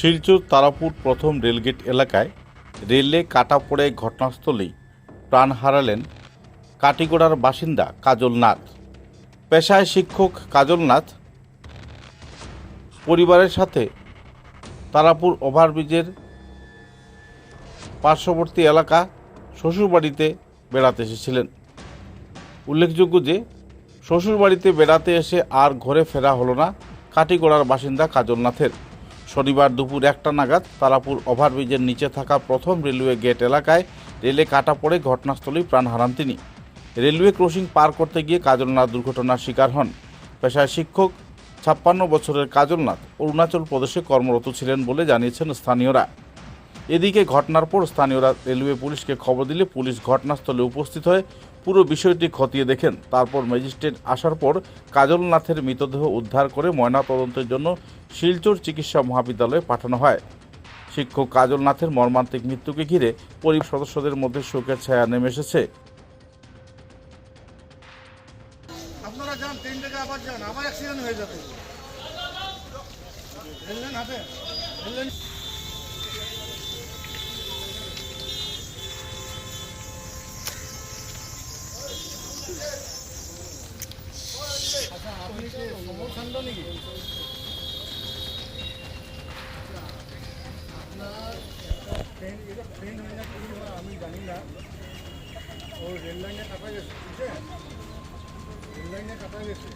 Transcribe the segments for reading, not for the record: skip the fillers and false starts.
শিলচর তারাপুর প্রথম রেলগেট এলাকায় রেলে কাটা পড়ে ঘটনাস্থলেই প্রাণ হারালেন কাটিগড়ার বাসিন্দা কাজল নাথ। পেশায় শিক্ষক কাজল নাথ পরিবারের সাথে তারাপুর ওভারব্রিজের পার্শ্ববর্তী এলাকা শ্বশুরবাড়িতে বেড়াতে এসেছিলেন। উল্লেখযোগ্য যে শ্বশুরবাড়িতে বেড়াতে এসে আর ঘরে ফেরা হলো না কাটিগড়ার বাসিন্দা কাজল নাথের। শনিবার দুপুর 1টা নাগাদ তারাপুর ওভারব্রিজের নিচে থাকা প্রথম রেলওয়ে গেট এলাকায় রেলে কাটা পড়ে ঘটনাস্থলেই প্রাণ হারান তিনি। রেলওয়ে ক্রসিং পার করতে গিয়ে কাজল নাথ দুর্ঘটনার শিকার হন। পেশায় শিক্ষক 56 বছরের কাজল নাথ অরুণাচল প্রদেশে কর্মরত ছিলেন বলে জানিয়েছেন স্থানীয়রা। এদিকে ঘটনার পর স্থানীয়রা রেলওয়ে পুলিশকে খবর দিলে পুলিশ ঘটনাস্থলে উপস্থিত হয়ে পুরো বিষয়টি খতিয়ে দেখেন। তারপর ম্যাজিস্ট্রেট আসার পর কাজল নাথের মৃতদেহ উদ্ধার করে ময়নাতদন্তের জন্য শিলচর চিকিৎসা মহাবিদ্যালয়ে পাঠানো হয়। শিক্ষক কাজল নাথের মর্মান্তিক মৃত্যুকে ঘিরে পরিবার সদস্যদের মধ্যে শোকের ছায়া নেমে এসেছে। আপনারা যান ট্রেন থেকে আবার যান, আবার অ্যাক্সিডেন্ট হয়ে যাবে। রেললাইন হাতে রেললাইন। আচ্ছা, আপনি কি সমরকাণ্ড নাকি? আপনার ট্রেন এটা ট্রেন হয় না কি হয় আমি জানি না। ও রেল লাইনে কাটা গেছে, বুঝছেন? রেল লাইনে কাটা গেছে।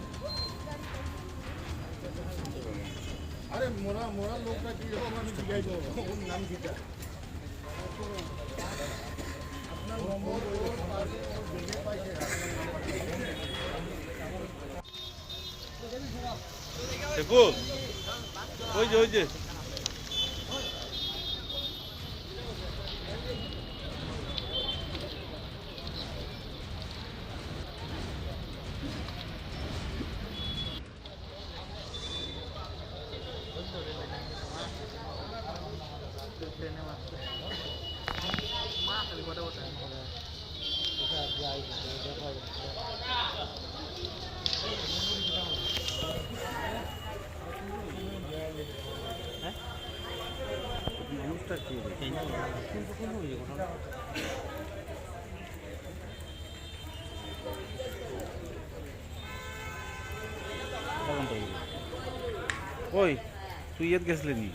আরে মোরা মোরা লোকটা কি হবে আমি জিজ্ঞাই দেবো ওর নাম কিটা। আপনার নম্বর দেখে পাইছে। দেখুন ওই যে ওই তুই গেছিলি